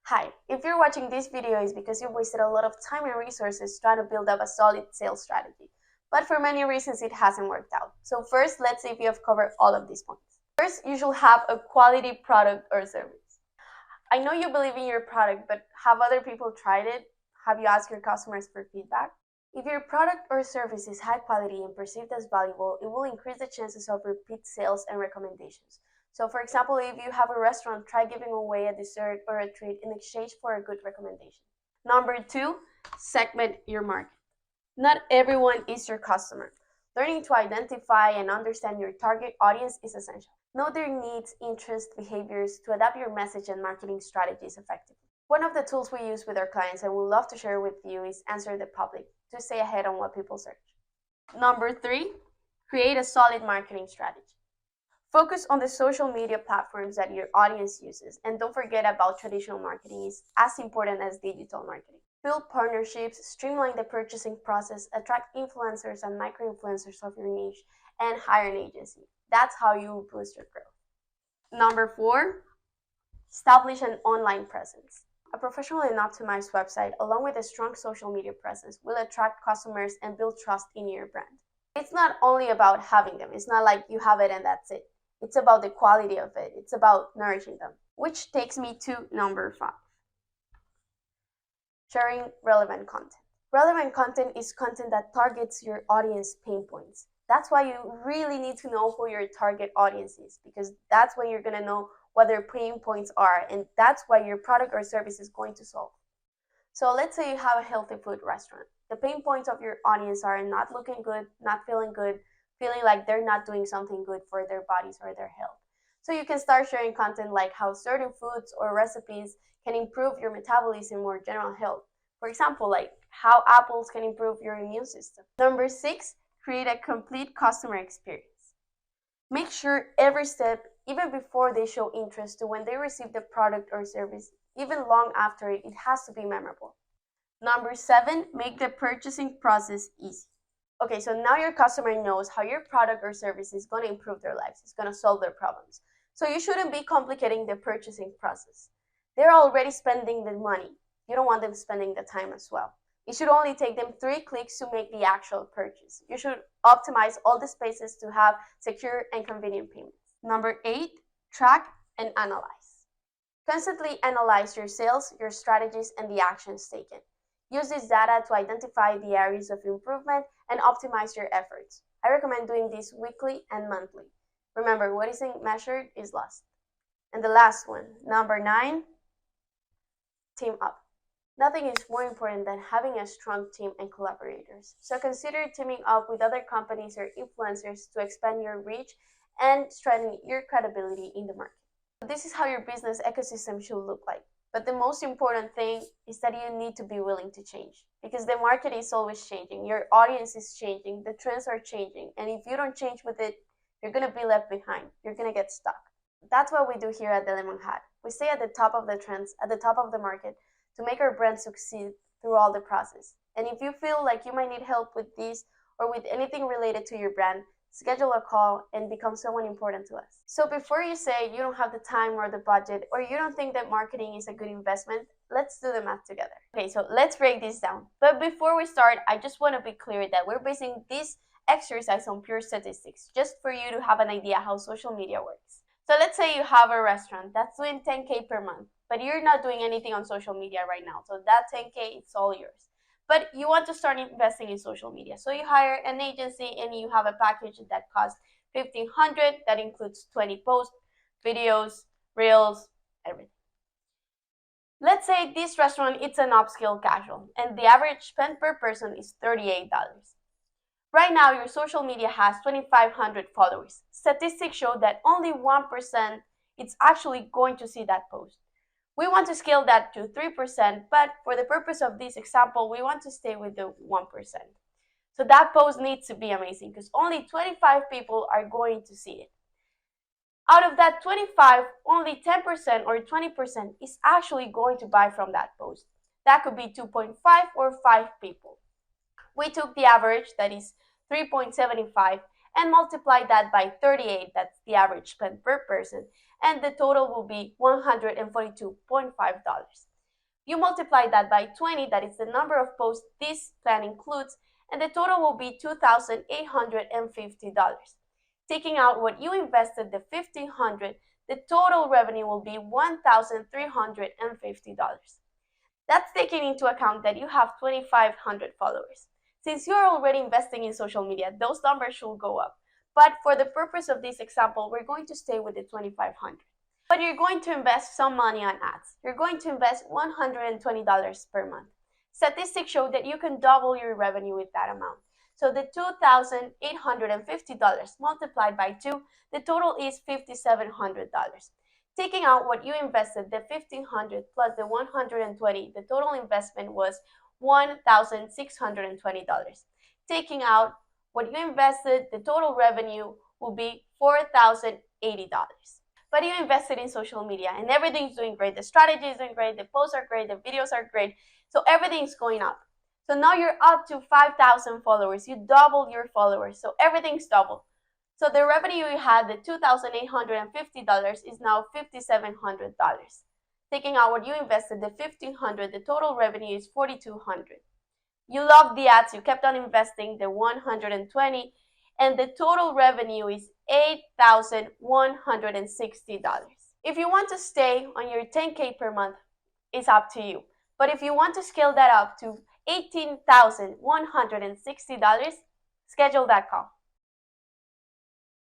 Hi, if you're watching this video, it's because you've wasted a lot of time and resources trying to build up a solid sales strategy. But for many reasons, it hasn't worked out. So first, let's see if you have covered all of these points. First, you should have a quality product or service. I know you believe in your product, but have other people tried it? Have you asked your customers for feedback? If your product or service is high quality and perceived as valuable, it will increase the chances of repeat sales and recommendations. So for example, if you have a restaurant, try giving away a dessert or a treat in exchange for a good recommendation. Number two, segment your market. Not everyone is your customer. Learning to identify and understand your target audience is essential. Know their needs, interests, behaviors to adapt your message and marketing strategies effectively. One of the tools we use with our clients and would love to share with you is Answer the Public to stay ahead on what people search. Number three, create a solid marketing strategy. Focus on the social media platforms that your audience uses, and don't forget about traditional marketing is as important as digital marketing. Build partnerships, streamline the purchasing process, attract influencers and micro-influencers of your niche, and hire an agency. That's how you boost your growth. Number four, establish an online presence. A professional and optimized website, along with a strong social media presence, will attract customers and build trust in your brand. It's not only about having them, it's not like you have it and that's it. It's about the quality of it. It's about nourishing them. Which takes me to number five, sharing relevant content. Relevant content is content that targets your audience pain points. That's why you really need to know who your target audience is, because that's when you're going to know what their pain points are, and that's what your product or service is going to solve. So let's say you have a healthy food restaurant. The pain points of your audience are not looking good, not feeling good, feeling like they're not doing something good for their bodies or their health. So you can start sharing content like how certain foods or recipes can improve your metabolism or general health. For example, like how apples can improve your immune system. Number six, create a complete customer experience. Make sure every step, even before they show interest to when they receive the product or service, even long after it has to be memorable. Number seven, make the purchasing process easy. Okay, so now your customer knows how your product or service is going to improve their lives. It's going to solve their problems. So you shouldn't be complicating the purchasing process. They're already spending the money. You don't want them spending the time as well. It should only take them 3 clicks to make the actual purchase. You should optimize all the spaces to have secure and convenient payments. Number 8, track and analyze. Constantly analyze your sales, your strategies, and the actions taken. Use this data to identify the areas of improvement and optimize your efforts. I recommend doing this weekly and monthly. Remember, what isn't measured is lost. And the last one, number 9, team up. Nothing is more important than having a strong team and collaborators. So consider teaming up with other companies or influencers to expand your reach and strengthen your credibility in the market. This is how your business ecosystem should look like. But the most important thing is that you need to be willing to change, because the market is always changing. Your audience is changing. The trends are changing. And if you don't change with it, you're going to be left behind. You're going to get stuck. That's what we do here at The Lemon Hat. We stay at the top of the trends, at the top of the market, to make our brand succeed through all the process. And if you feel like you might need help with this or with anything related to your brand, schedule a call and become someone important to us. So before you say you don't have the time or the budget, or you don't think that marketing is a good investment, let's do the math together. Okay, so let's break this down. But before we start, I just want to be clear that we're basing this exercise on pure statistics, just for you to have an idea how social media works. So let's say you have a restaurant that's doing 10K per month, but you're not doing anything on social media right now. So that 10K, it's all yours. But you want to start investing in social media. So you hire an agency and you have a package that costs $1,500 that includes 20 posts, videos, reels, everything. Let's say this restaurant, it's an upscale casual and the average spend per person is $38. Right now, your social media has 2,500 followers. Statistics show that only 1% is actually going to see that post. We want to scale that to 3%, but for the purpose of this example, we want to stay with the 1%. So that post needs to be amazing because only 25 people are going to see it. Out of that 25, only 10% or 20% is actually going to buy from that post. That could be 2.5 or 5 people. We took the average, that is 3.75, and multiplied that by 38, that's the average spend per person, and the total will be $142.5. You multiply that by 20, that is the number of posts this plan includes, and the total will be $2,850. Taking out what you invested, the $1,500, the total revenue will be $1,350. That's taking into account that you have 2,500 followers. Since you're already investing in social media, those numbers should go up. But for the purpose of this example, we're going to stay with the 2,500. But you're going to invest some money on ads. You're going to invest $120 per month. Statistics show that you can double your revenue with that amount. So the $2,850 multiplied by 2, the total is $5,700. Taking out what you invested, the $1,500 plus the $120, the total investment was $1,620. Taking out what you invested, the total revenue will be $4,080. But you invested in social media and everything's doing great. The strategy is doing great, the posts are great, the videos are great. So everything's going up. So now you're up to 5,000 followers. You doubled your followers. So everything's doubled. So the revenue you had, the $2,850, is now $5,700. Taking out what you invested, the $1,500, the total revenue is $4,200. You loved the ads, you kept on investing the $120, and the total revenue is $8,160. If you want to stay on your 10K per month, it's up to you. But if you want to scale that up to $18,160, schedule that call.